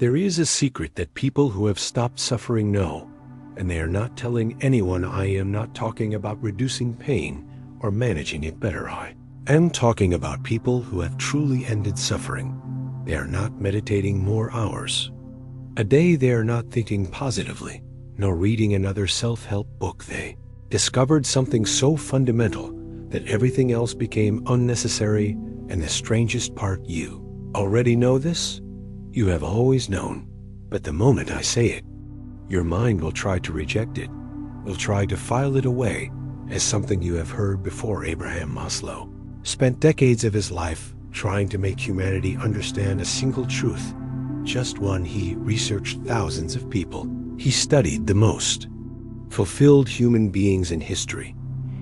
There is a secret that people who have stopped suffering know, and they are not telling anyone. I am not talking about reducing pain or managing it better. I am talking about people who have truly ended suffering. They are not meditating more hours a day. They are not thinking positively, nor reading another self-help book. They discovered something so fundamental that everything else became unnecessary. And the strangest part, you already know this. You have always known, but the moment I say it, your mind will try to reject it, will try to file it away as something you have heard before. Abraham Maslow spent decades of his life trying to make humanity understand a single truth, just one. He researched thousands of people. He studied the most fulfilled human beings in history.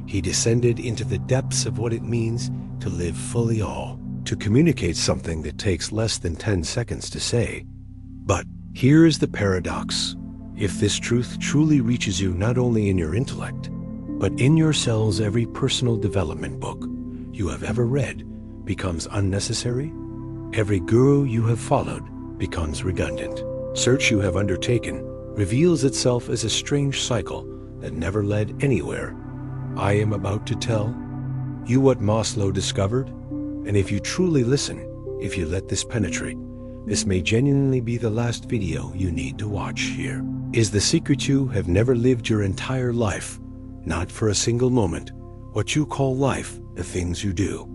He descended into the depths of what it means to live fully, all to communicate something that takes less than 10 seconds to say. But here is the paradox. If this truth truly reaches you not only in your intellect, but in your cells, every personal development book you have ever read becomes unnecessary. Every guru you have followed becomes redundant. Search you have undertaken reveals itself as a strange cycle that never led anywhere. I am about to tell you what Maslow discovered, and if you truly listen, if you let this penetrate, this may genuinely be the last video you need to watch. Here is the secret. You have never lived your entire life, not for a single moment. What you call life, the things you do,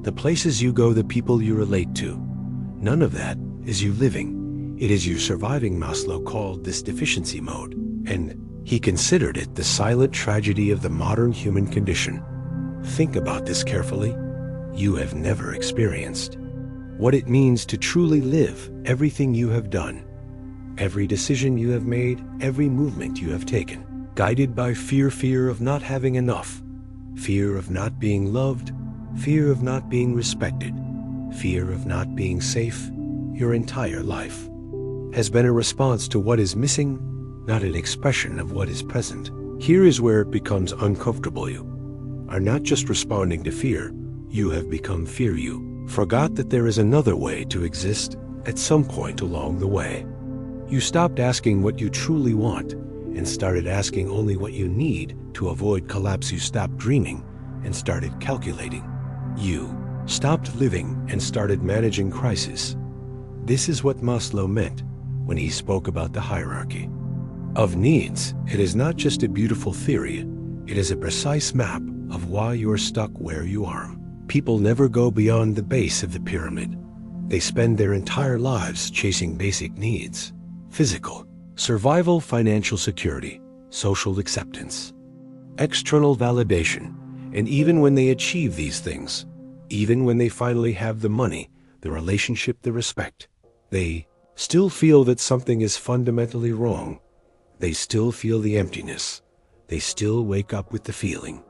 the places you go, the people you relate to, none of that is you living. It is you surviving. Maslow called this deficiency mode, and he considered it the silent tragedy of the modern human condition. Think about this carefully. You have never experienced what it means to truly live. Everything you have done, every decision you have made, every movement you have taken, guided by fear of not having enough, fear of not being loved, fear of not being respected, fear of not being safe. Your entire life has been a response to what is missing, not an expression of what is present. Here is where it becomes uncomfortable. You are not just responding to fear. You have become fear. You forgot that there is another way to exist. At some point along the way, you stopped asking what you truly want and started asking only what you need to avoid collapse. You stopped dreaming and started calculating. You stopped living and started managing crisis. This is what Maslow meant when he spoke about the hierarchy of needs. It is not just a beautiful theory. It is a precise map of why you're stuck where you are. People never go beyond the base of the pyramid. They spend their entire lives chasing basic needs: physical survival, financial security, social acceptance, external validation. And even when they achieve these things, even when they finally have the money, the relationship, the respect, they still feel that something is fundamentally wrong. They still feel the emptiness. They still wake up with the feeling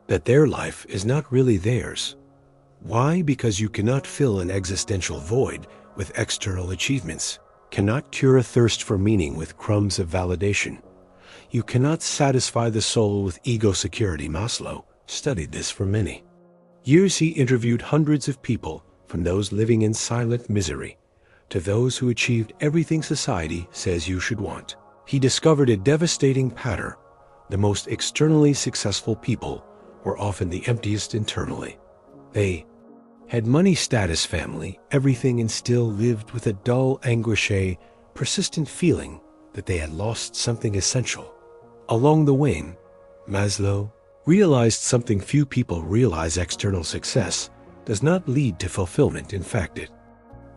that their life is not really theirs. Why? Because you cannot fill an existential void with external achievements, cannot cure a thirst for meaning with crumbs of validation. You cannot satisfy the soul with ego security. Maslow studied this for many years. He interviewed hundreds of people, from those living in silent misery to those who achieved everything society says you should want. He discovered a devastating pattern. The most externally successful people were often the emptiest internally. They had money, status, family, everything, and still lived with a dull anguish, a persistent feeling that they had lost something essential. Along the way, Maslow realized something few people realize: external success does not lead to fulfillment. In fact, it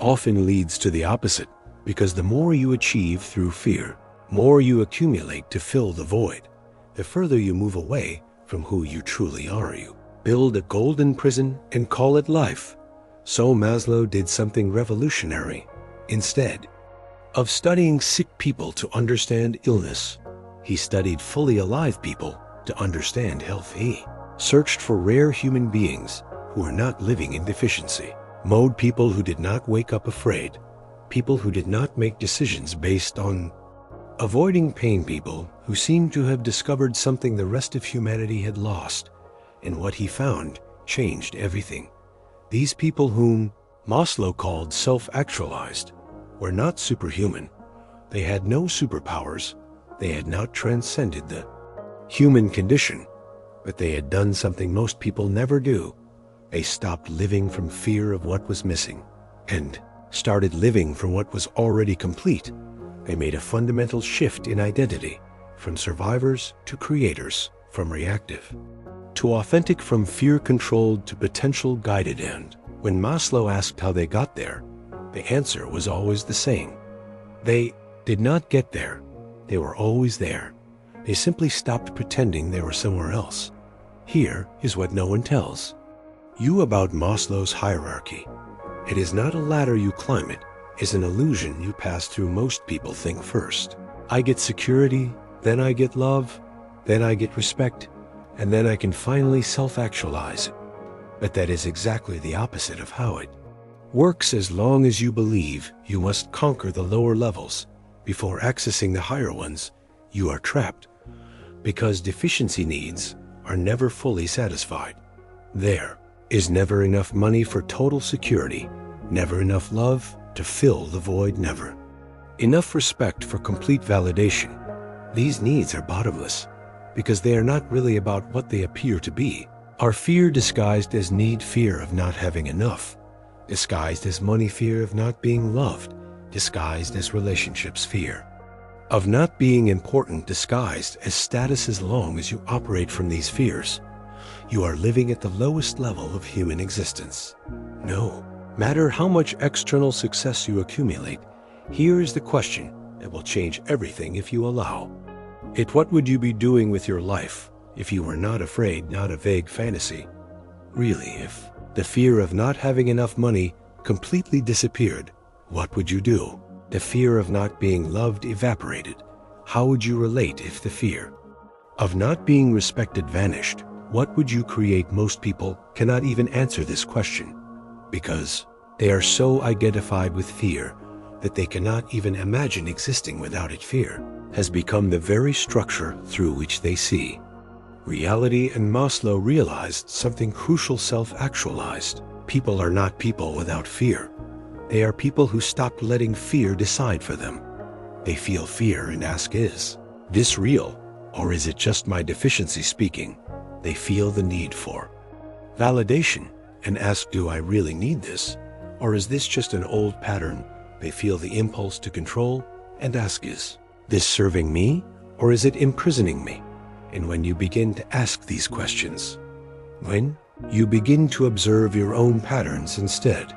often leads to the opposite, because the more you achieve through fear, more you accumulate to fill the void, the further you move away from who you truly are. You build a golden prison and call it life. So Maslow did something revolutionary. Instead of studying sick people to understand illness, he studied fully alive people to understand health. He searched for rare human beings who were not living in deficiency mode, people who did not wake up afraid, people who did not make decisions based on avoiding pain, people who seemed to have discovered something the rest of humanity had lost. And what he found changed everything. These people, whom Maslow called self-actualized, were not superhuman. They had no superpowers. They had not transcended the human condition, but they had done something most people never do. They stopped living from fear of what was missing and started living from what was already complete. They made a fundamental shift in identity, from survivors to creators, from reactive to authentic, from fear-controlled to potential-guided. And when Maslow asked how they got there, the answer was always the same. They did not get there. They were always there. They simply stopped pretending they were somewhere else. Here is what no one tells you about Maslow's hierarchy. It is not a ladder you climb, it is an illusion you pass through. Most people think first, I get security, then I get love, then I get respect, and then I can finally self-actualize. But that is exactly the opposite of how it works. As long as you believe you must conquer the lower levels before accessing the higher ones, you are trapped, because deficiency needs are never fully satisfied. There is never enough money for total security, never enough love to fill the void, never enough respect for complete validation. These needs are bottomless, because they are not really about what they appear to be. Our fear disguised as need, fear of not having enough, disguised as money, fear of not being loved, disguised as relationships, fear of not being important, disguised as status. As long as you operate from these fears, you are living at the lowest level of human existence. No matter how much external success you accumulate, here is the question that will change everything if you allow it. What would you be doing with your life if you were not afraid, not a vague fantasy? Really, if the fear of not having enough money completely disappeared, what would you do? The fear of not being loved evaporated. How would you relate if the fear of not being respected vanished? What would you create? Most people cannot even answer this question, because they are so identified with fear that they cannot even imagine existing without it. Fear has become the very structure through which they see reality. And Maslow realized something crucial: self-actualized people are not people without fear. They are people who stopped letting fear decide for them. They feel fear and ask, is this real, or is it just my deficiency speaking? They feel the need for validation and ask, do I really need this, or is this just an old pattern? They feel the impulse to control and ask, is this serving me, or is it imprisoning me? And when you begin to ask these questions, when you begin to observe your own patterns instead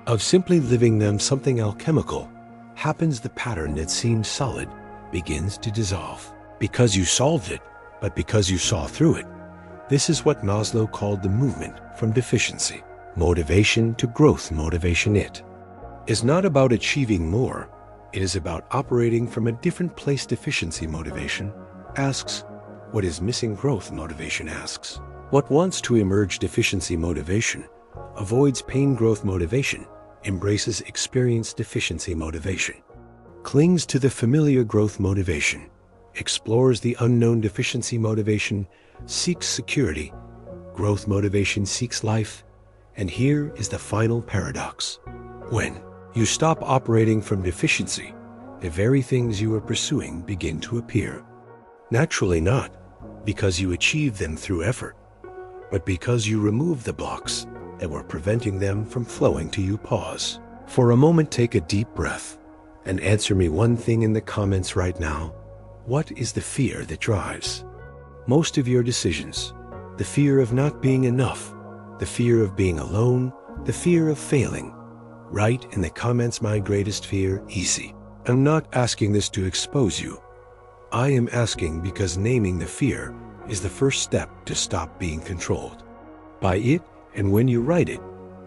of simply living them, something alchemical happens. The pattern that seemed solid begins to dissolve, because you solved it, but because you saw through it. This is what Maslow called the movement from deficiency motivation to growth motivation. It is not about achieving more. It is about operating from a different place. Deficiency motivation asks, what is missing? Growth motivation asks, what wants to emerge? Deficiency motivation avoids pain. Growth motivation embraces experience. Deficiency motivation clings to the familiar. Growth motivation explores the unknown. Deficiency motivation seeks security. Growth motivation seeks life. And here is the final paradox. When you stop operating from deficiency, the very things you are pursuing begin to appear. Naturally, not because you achieve them through effort, but because you remove the blocks that were preventing them from flowing to you. Pause for a moment, take a deep breath, and answer me one thing in the comments right now. What is the fear that drives most of your decisions? The fear of not being enough, the fear of being alone, the fear of failing. Write in the comments, my greatest fear, easy. I'm not asking this to expose you. I am asking because naming the fear is the first step to stop being controlled by it. And when you write it,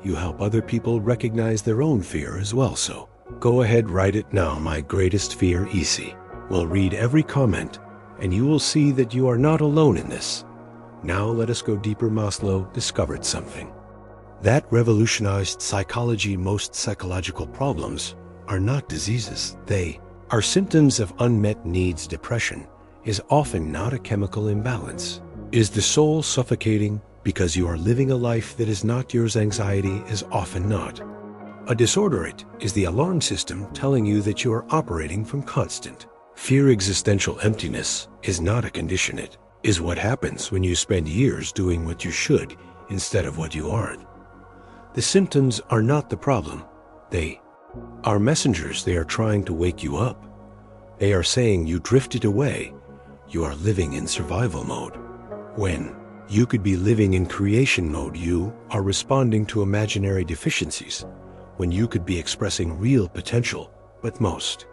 you help other people recognize their own fear as well. So go ahead, write it now, my greatest fear, easy. We'll read every comment, and you will see that you are not alone in this. Now let us go deeper. Maslow discovered something that revolutionized psychology. Most psychological problems are not diseases. They are symptoms of unmet needs. Depression is often not a chemical imbalance. Is the soul suffocating because you are living a life that is not yours? Anxiety is often not A disorderate is the alarm system telling you that you are operating from constant fear. Existential emptiness is not a condition. It is what happens when you spend years doing what you should instead of what you aren't. The symptoms are not the problem. They are messengers. They are trying to wake you up. They are saying you drifted away. You are living in survival mode. When you could be living in creation mode, you are responding to imaginary deficiencies. When you could be expressing real potential. But most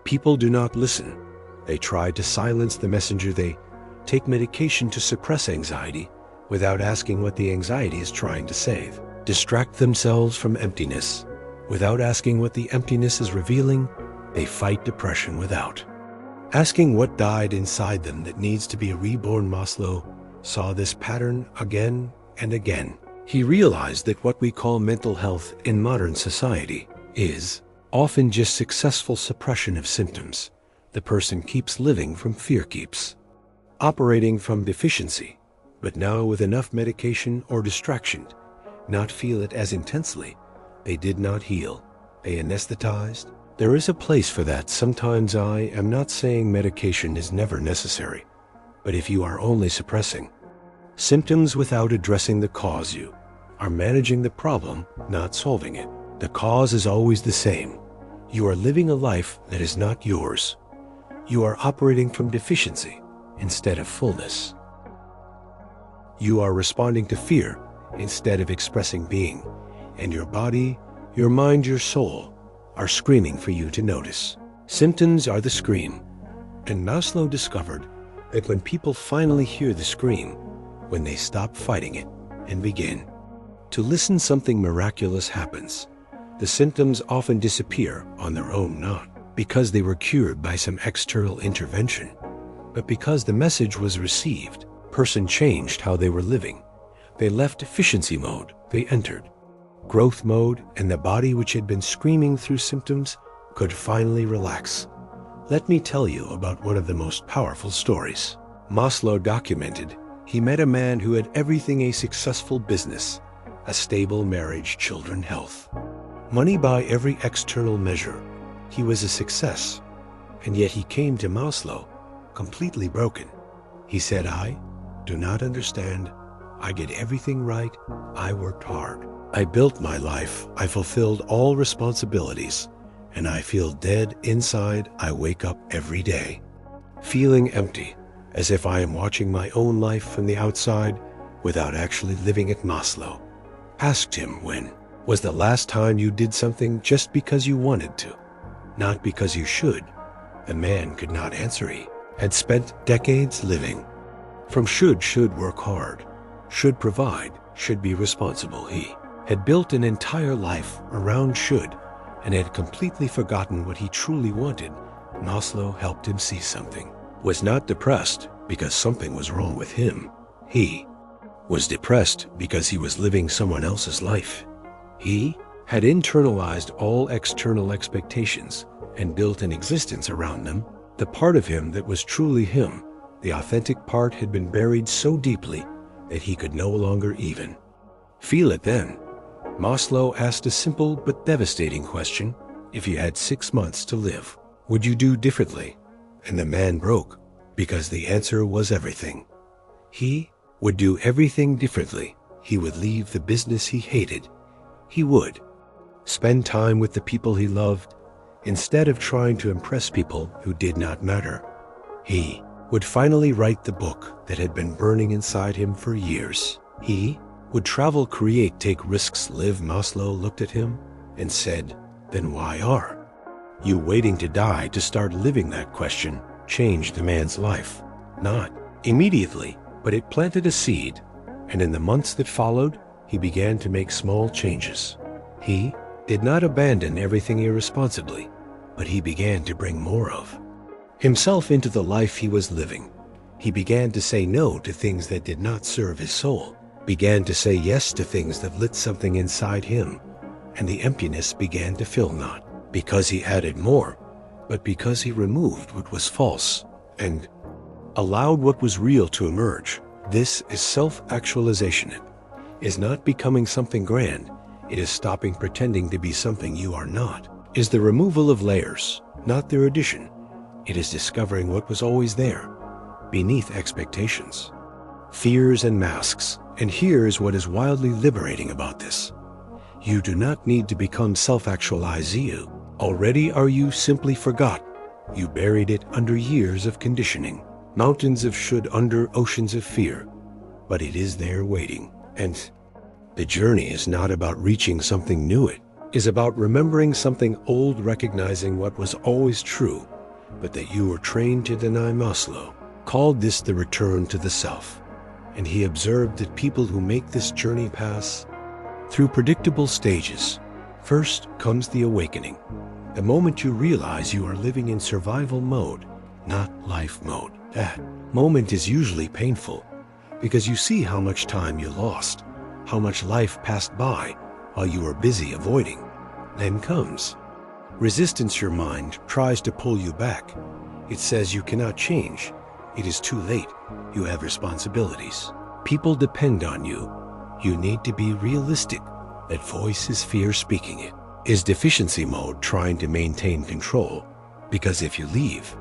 people do not listen. They try to silence the messenger. They take medication to suppress anxiety without asking what the anxiety is trying to save. Distract themselves from emptiness without asking what the emptiness is revealing. They fight depression without asking what died inside them that needs to be reborn. Maslow saw this pattern again and again. He realized that what we call mental health in modern society is often just successful suppression of symptoms. The person keeps living from fear, keeps operating from deficiency, but now with enough medication or distraction, not feel it as intensely. They did not heal. They anesthetized. There is a place for that. Sometimes I am not saying medication is never necessary, but if you are only suppressing symptoms without addressing the cause, you are managing the problem, not solving it. The cause is always the same. You are living a life that is not yours. You are operating from deficiency instead of fullness. You are responding to fear instead of expressing being, and your body, your mind, your soul are screaming for you to notice. Symptoms are the scream, and Maslow discovered that when people finally hear the scream, when they stop fighting it and begin to listen, something miraculous happens. The symptoms often disappear on their own, not because they were cured by some external intervention, but because the message was received. Person changed how they were living. They left efficiency mode. They entered growth mode, and the body, which had been screaming through symptoms, could finally relax. Let me tell you about one of the most powerful stories Maslow documented. He met a man who had everything: a successful business, a stable marriage, children, health, money by every external measure. He was a success, and yet he came to Maslow completely broken. He said, "I do not understand. I did everything right. I worked hard. I built my life. I fulfilled all responsibilities, and I feel dead inside. I wake up every day feeling empty, as if I am watching my own life from the outside without actually living it." Maslow asked him, "When was the last time you did something just because you wanted to, not because you should?" The man could not answer. He had spent decades living from should work hard, should provide, should be responsible. He had built an entire life around should and had completely forgotten what he truly wanted. Maslow helped him see something. Was not depressed because something was wrong with him. He was depressed because he was living someone else's life. He had internalized all external expectations and built an existence around them. The part of him that was truly him, the authentic part, had been buried so deeply that he could no longer even feel it then. Maslow asked a simple but devastating question. If you had 6 months to live, would you do differently? And the man broke, because the answer was everything. He would do everything differently. He would leave the business he hated. He would spend time with the people he loved instead of trying to impress people who did not matter. He would finally write the book that had been burning inside him for years. He would travel, create, take risks, live. Maslow looked at him and said, "Then why are you waiting to die to start living?" That question changed the man's life. Not immediately, but it planted a seed, and in the months that followed, he began to make small changes. He did not abandon everything irresponsibly, but he began to bring more of himself into the life he was living. He began to say no to things that did not serve his soul, began to say yes to things that lit something inside him, and the emptiness began to fill, not because he added more, but because he removed what was false and allowed what was real to emerge. This is self-actualization. It is not becoming something grand. It is stopping pretending to be something you are not. It is the removal of layers, not their addition. It is discovering what was always there, beneath expectations, fears and masks. And here is what is wildly liberating about this. You do not need to become self-actualize you. Already are you simply forgot. You buried it under years of conditioning, mountains of should under oceans of fear. But it is there waiting. And the journey is not about reaching something new. It is about remembering something old, recognizing what was always true, but that you were trained to deny. Maslow called this the return to the self. And he observed that people who make this journey pass through predictable stages. First comes the awakening, the moment you realize you are living in survival mode, not life mode. That moment is usually painful because you see how much time you lost, how much life passed by while you were busy avoiding. Then comes resistance. Your mind tries to pull you back. It says you cannot change. It is too late. You have responsibilities. People depend on you. You need to be realistic. That voice is fear speaking. It is deficiency mode trying to maintain control. Because if you leave,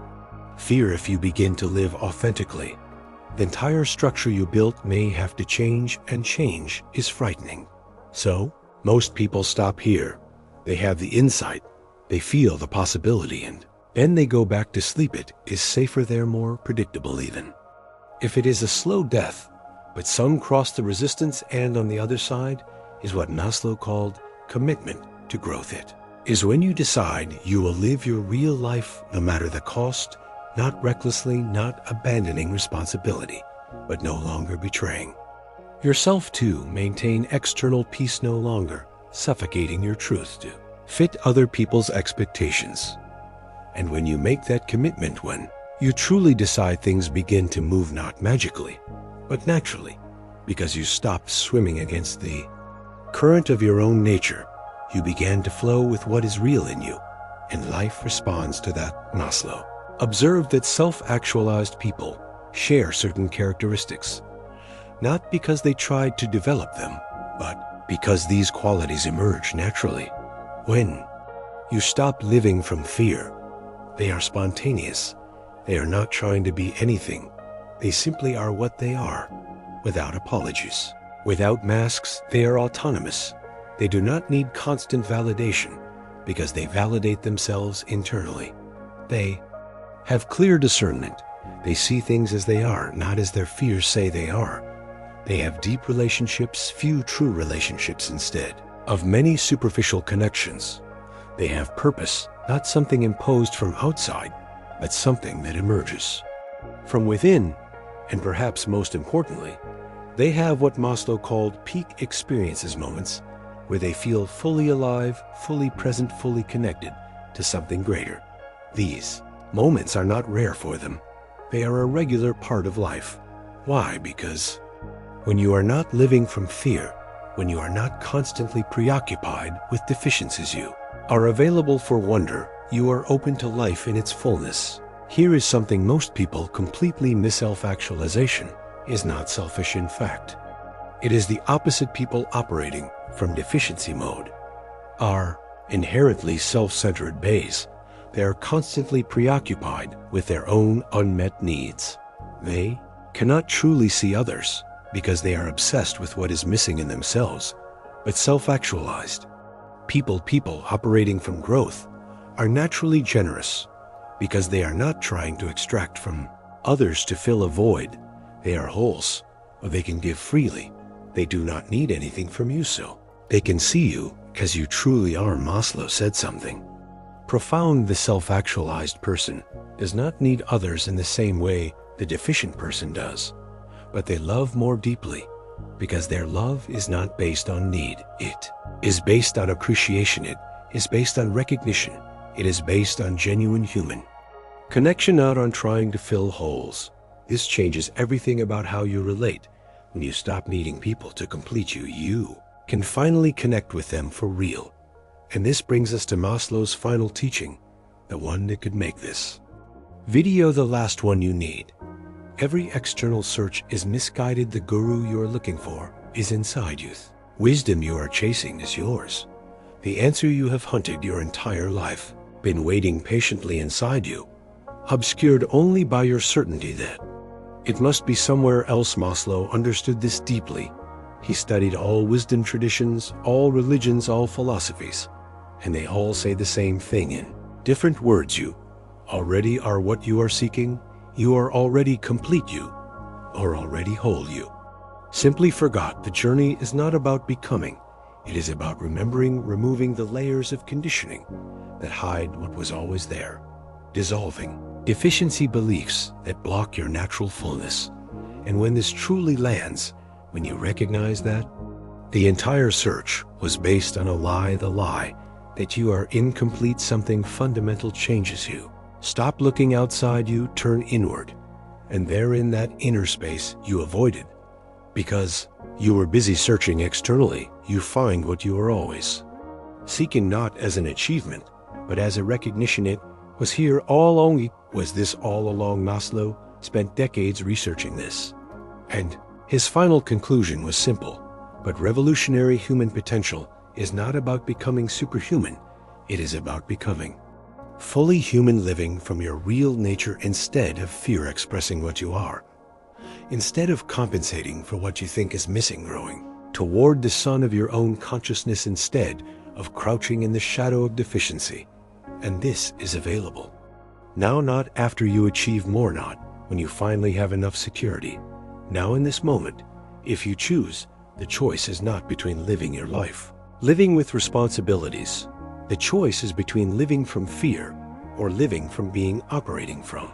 fear if you begin to live authentically, the entire structure you built may have to change, and change is frightening. So, most people stop here. They have the insight. They feel the possibility, and then they go back to sleep. It is safer there, more predictable even. If it is a slow death, but some cross the resistance, and on the other side is what Maslow called commitment to growth. It is when you decide you will live your real life no matter the cost, not recklessly, not abandoning responsibility, but no longer betraying yourself to maintain external peace, no longer suffocating your truth to fit other people's expectations. And when you make that commitment, when you truly decide, things begin to move, not magically, but naturally, because you stop swimming against the current of your own nature. You began to flow with what is real in you, and life responds to that. Maslow observed that self-actualized people share certain characteristics, not because they tried to develop them, but because these qualities emerge naturally. When you stop living from fear, they are spontaneous. They are not trying to be anything. They simply are what they are, without apologies, without masks. They are autonomous. They do not need constant validation because they validate themselves internally. They have clear discernment. They see things as they are, not as their fears say they are. They have deep relationships, few true relationships instead of many superficial connections. They have purpose, not something imposed from outside, but something that emerges from within. And perhaps most importantly, they have what Maslow called peak experiences, moments where they feel fully alive, fully present, fully connected to something greater. These moments are not rare for them. They are a regular part of life. Why? Because when you are not living from fear, when you are not constantly preoccupied with deficiencies, you are available for wonder. You are open to life in its fullness. Here is something most people completely miss. Self-actualization is not selfish. In fact, it is the opposite. People operating from deficiency mode are inherently self-centered beings. They are constantly preoccupied with their own unmet needs. They cannot truly see others because they are obsessed with what is missing in themselves. But self-actualized people operating from growth are naturally generous because they are not trying to extract from others to fill a void. They are wholes, or they can give freely. They do not need anything from you, so they can see you because you truly are. Maslow said something profound. The self-actualized person does not need others in the same way the deficient person does, but they love more deeply because their love is not based on need. It is based on appreciation. It is based on recognition. It is based on genuine human connection, not on trying to fill holes. This changes everything about how you relate. When you stop needing people to complete you, you can finally connect with them for real. And this brings us to Maslow's final teaching, the one that could make this video the last one you need. Every external search is misguided. The guru you're looking for is inside you. Wisdom you are chasing is yours. The answer you have hunted your entire life, been waiting patiently inside you, obscured only by your certainty that it must be somewhere else. Maslow understood this deeply. He studied all wisdom traditions, all religions, all philosophies, and they all say the same thing in different words. You already are what you are seeking. You are already complete. You are already whole. You simply forgot the journey is not about becoming. It is about remembering, removing the layers of conditioning that hide what was always there, dissolving deficiency beliefs that block your natural fullness. And when this truly lands, when you recognize that, the entire search was based on a lie, the lie that you are incomplete, something fundamental changes you. Stop looking outside you, turn inward, and there in that inner space you avoided. Because you were busy searching externally, you find what you were always seeking, not as an achievement, but as a recognition. It was here all along. Was this all along? Maslow spent decades researching this, and his final conclusion was simple but revolutionary. Human potential is not about becoming superhuman. It is about becoming fully human, living from your real nature instead of fear expressing what you are. Instead of compensating for what you think is missing, growing toward the sun of your own consciousness instead of crouching in the shadow of deficiency. And this is available now, not after you achieve more, not when you finally have enough security. Now in this moment, if you choose, the choice is not between living your life, living with responsibilities. The choice is between living from fear or living from being, operating from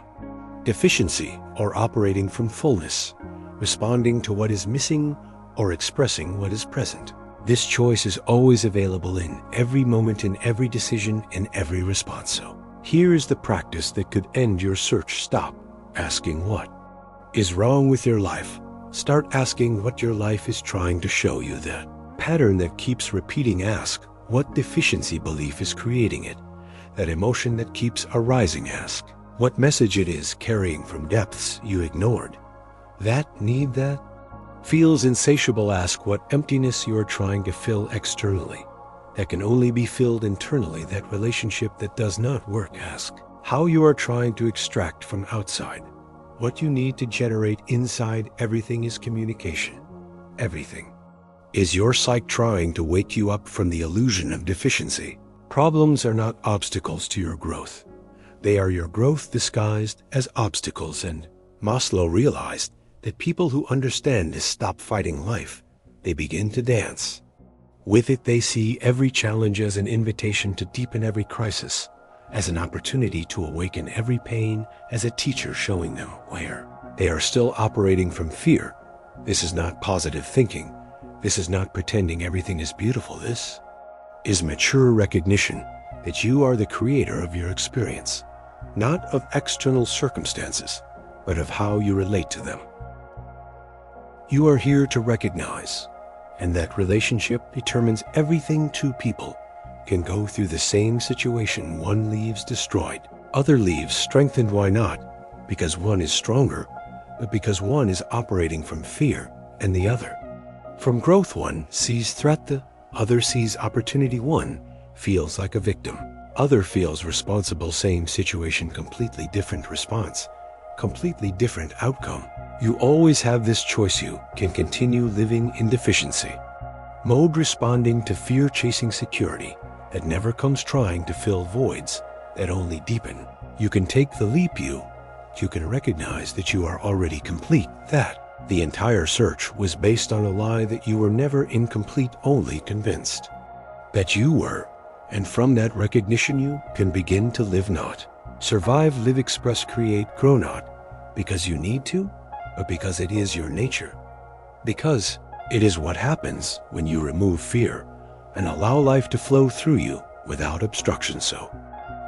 deficiency or operating from fullness, responding to what is missing or expressing what is present. This choice is always available in every moment, in every decision, in every response. So here is the practice that could end your search. Stop asking what is wrong with your life. Start asking what your life is trying to show you. That pattern that keeps repeating, ask what deficiency belief is creating it. That emotion that keeps arising, ask what message it is carrying from depths you ignored. That need that feels insatiable, ask what emptiness you are trying to fill externally that can only be filled internally. That relationship that does not work, ask how you are trying to extract from outside what you need to generate inside. Everything is communication. Everything is your psyche trying to wake you up from the illusion of deficiency. Problems are not obstacles to your growth. They are your growth disguised as obstacles. And Maslow realized that people who understand this stop fighting life. They begin to dance with it. They see every challenge as an invitation to deepen, every crisis as an opportunity to awaken, every pain as a teacher showing them where they are still operating from fear. This is not positive thinking. This is not pretending everything is beautiful. This is mature recognition that you are the creator of your experience, not of external circumstances, but of how you relate to them. You are here to recognize, and that relationship determines everything. Two people can go through the same situation. One leaves destroyed, other leaves strengthened. Why not? Because one is stronger, but because one is operating from fear and the other from growth. One sees threat, the other sees opportunity. One feels like a victim, other feels responsible. Same situation, completely different response, completely different outcome. You always have this choice. You can continue living in deficiency mode, responding to fear, chasing security that never comes, trying to fill voids that only deepen. You can take the leap. You can recognize that you are already complete, that the entire search was based on a lie, that you were never incomplete, only convinced that you were. And from that recognition you can begin to live, not survive, live, express, create, grow, not because you need to, but because it is your nature. Because it is what happens when you remove fear and allow life to flow through you without obstruction. So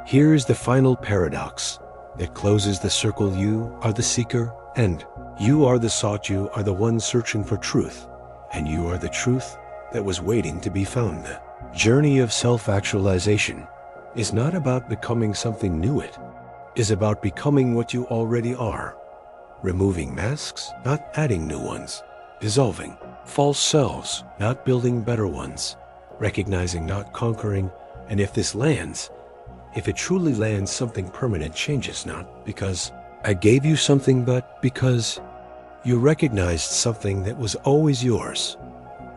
here is the final paradox that closes the circle. You are the seeker, and you are the sought. You are the one searching for truth, and you are the truth that was waiting to be found. The journey of self-actualization is not about becoming something new. It is about becoming what you already are. Removing masks, not adding new ones. Dissolving false selves, not building better ones, recognizing, not conquering, and if this lands, if it truly lands, something permanent changes, not because I gave you something, but because you recognized something that was always yours.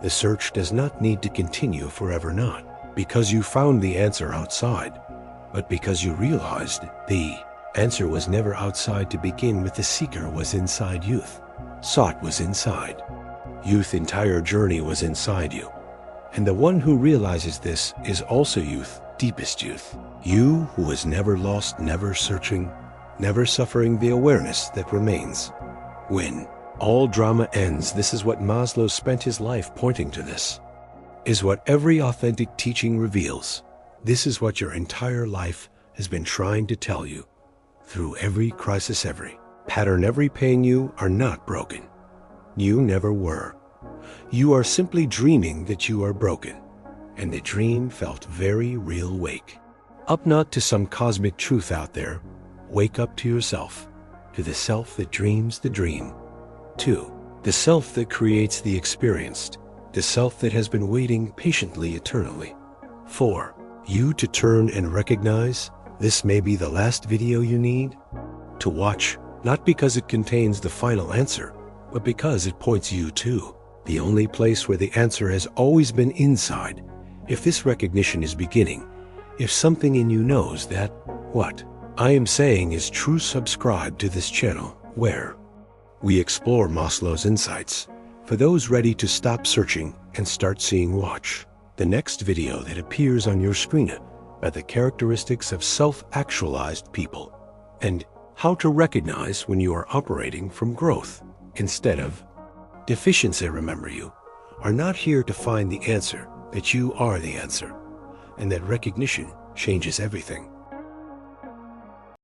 The search does not need to continue forever, not because you found the answer outside, but because you realized the answer was never outside to begin with. The seeker was inside youth. Sought was inside. Youth entire journey was inside you. And the one who realizes this is also youth, deepest youth. You who was never lost, never searching, never suffering, the awareness that remains. When all drama ends, this is what Maslow spent his life pointing to. This is what every authentic teaching reveals. This is what your entire life has been trying to tell you. Through every crisis, every pattern, every pain, you are not broken. You never were. You are simply dreaming that you are broken. And the dream felt very real. Wake up not to some cosmic truth out there. Wake up to yourself, to the self that dreams the dream. 2. The self that creates the experienced, the self that has been waiting patiently, eternally. 4. You to turn and recognize this may be the last video you need to watch, not because it contains the final answer, but because it points you to the only place where the answer has always been, inside. If this recognition is beginning, if something in you knows that what I am saying is true, subscribe to this channel where we explore Maslow's insights for those ready to stop searching and start seeing. Watch the next video that appears on your screen are the characteristics of self-actualized people and how to recognize when you are operating from growth instead of deficiency. Remember, you are not here to find the answer, that you are the answer, and that recognition changes everything.